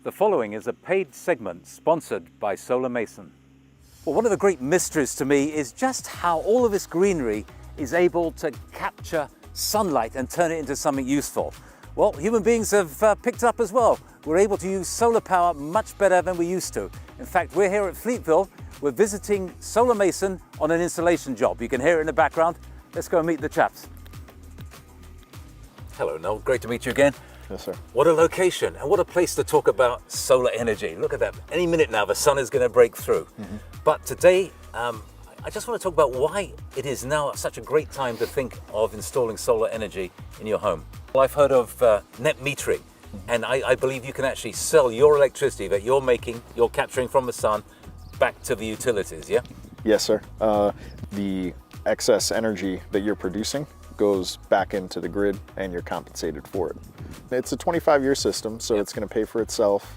The following is a paid segment sponsored by Solar Mason. Well, one of the great mysteries to me is just how all of this greenery is able to capture sunlight and turn it into something useful. Well, human beings have picked it up as well. We're able to use solar power much better than we used to. In fact, we're here at Fleetville. We're visiting Solar Mason on an installation job. You can hear it in the background. Let's go and meet the chaps. Hello, Noel. Great to meet you again. Yes, sir. What a location and what a place to talk about solar energy. Look at that. Any minute now, the sun is going to break through. But today, I just want to talk about why it is now such a great time to think of installing solar energy in your home. Well, I've heard of net metering, and I believe you can actually sell your electricity that you're capturing from the sun back to the utilities, yeah? Yes, sir. The excess energy that you're producing goes back into the grid and you're compensated for it. It's a 25-year system, so it's going to pay for itself,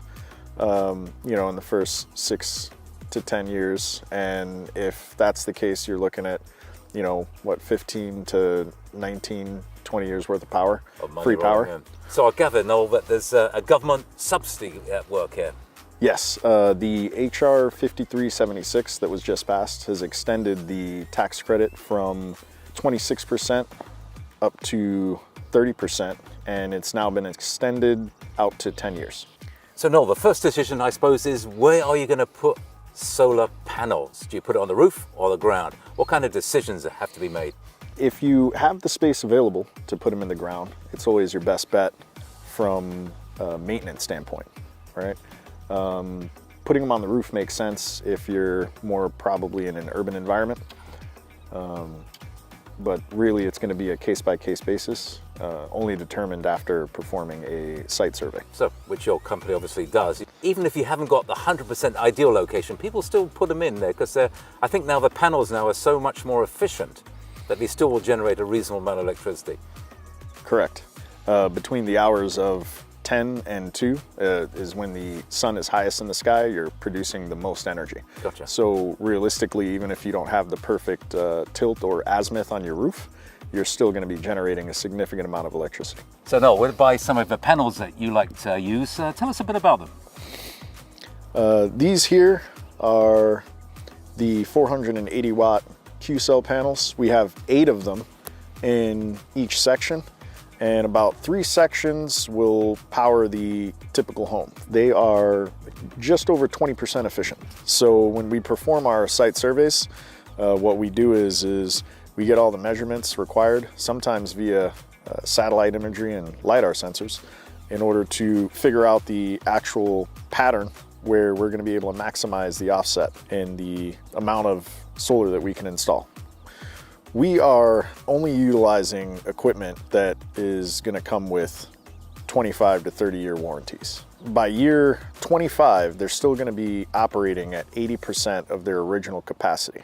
in the first 6 to 10 years. And if that's the case, you're looking at, 15 to 19, 20 years worth of power, free power. So I gather, Noel, that there's a government subsidy at work here. Yes, the HR 5376 that was just passed has extended the tax credit from 26% up to 30%, and it's now been extended out to 10 years. So Noel, the first decision, I suppose, is where are you going to put solar panels? Do you put it on the roof or the ground? What kind of decisions have to be made? If you have the space available to put them in the ground, it's always your best bet from a maintenance standpoint, right? Putting them on the roof makes sense if you're more probably in an urban environment. But really it's going to be a case-by-case basis, only determined after performing a site survey. So, which your company obviously does. Even if you haven't got the 100% ideal location, people still put them in there because I think now the panels now are so much more efficient that they still will generate a reasonable amount of electricity. Correct. Between the hours of 10 and 2 is when the sun is highest in the sky, you're producing the most energy. Gotcha. So realistically, even if you don't have the perfect tilt or azimuth on your roof, you're still going to be generating a significant amount of electricity. So Noel, we'll buy some of the panels that you like to use. Tell us a bit about them. These here are the 480 watt Q-cell panels. We have 8 of them in each section, and about 3 sections will power the typical home. They are just over 20% efficient. So when we perform our site surveys, what we do is we get all the measurements required, sometimes via satellite imagery and LiDAR sensors, in order to figure out the actual pattern where we're going to be able to maximize the offset and the amount of solar that we can install. We are only utilizing equipment that is going to come with 25 to 30 year warranties. By year 25, they're still going to be operating at 80% of their original capacity.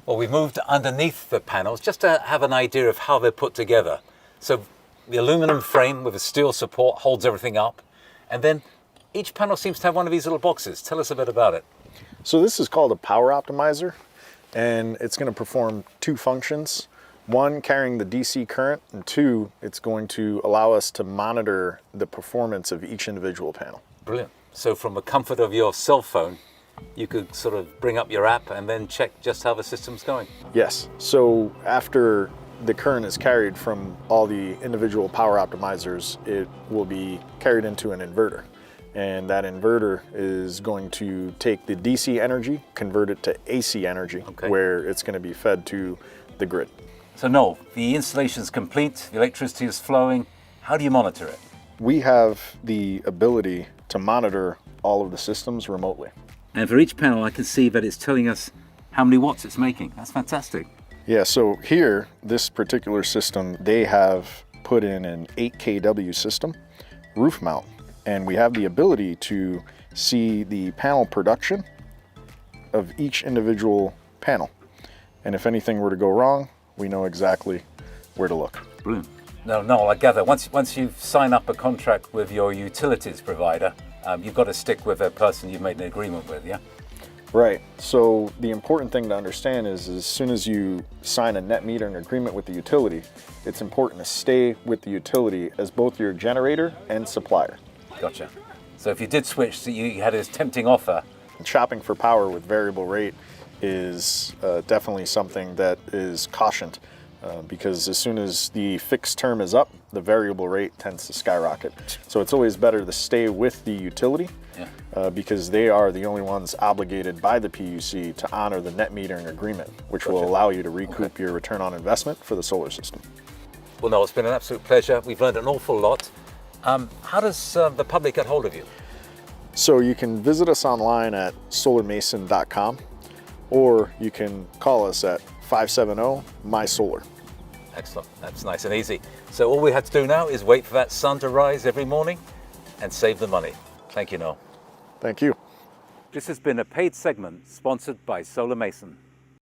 Well, we've moved underneath the panels just to have an idea of how they're put together. So the aluminum frame with a steel support holds everything up, and then each panel seems to have one of these little boxes. Tell us a bit about it. So this is called a power optimizer, and it's going to perform 2 functions. 1, carrying the DC current, and 2, it's going to allow us to monitor the performance of each individual panel. Brilliant. So from the comfort of your cell phone, you could sort of bring up your app and then check just how the system's going. Yes. So after the current is carried from all the individual power optimizers, it will be carried into an inverter. And that inverter is going to take the DC energy, convert it to AC energy, where it's going to be fed to the grid. So Noel, the installation is complete, the electricity is flowing. How do you monitor it? We have the ability to monitor all of the systems remotely. And for each panel, I can see that it's telling us how many watts it's making. That's fantastic. Yeah, so here, this particular system, they have put in an 8 kW system, roof mount. And we have the ability to see the panel production of each individual panel. And if anything were to go wrong, we know exactly where to look. Brilliant. No, Noel, I gather once you sign up a contract with your utilities provider, you've got to stick with a person you've made an agreement with, yeah? Right. So the important thing to understand is as soon as you sign a net metering agreement with the utility, it's important to stay with the utility as both your generator and supplier. Gotcha. So if you did switch, so you had this tempting offer. Shopping for power with variable rate is definitely something that is cautioned because as soon as the fixed term is up, the variable rate tends to skyrocket. So it's always better to stay with the utility because they are the only ones obligated by the PUC to honor the net metering agreement, which will allow you to recoup your return on investment for the solar system. Well, Noel, it's been an absolute pleasure. We've learned an awful lot. How does the public get hold of you? So you can visit us online at solarmason.com, or you can call us at 570-MY-SOLAR. Excellent. That's nice and easy. So all we have to do now is wait for that sun to rise every morning and save the money. Thank you, Noel. Thank you. This has been a paid segment sponsored by Solar Mason.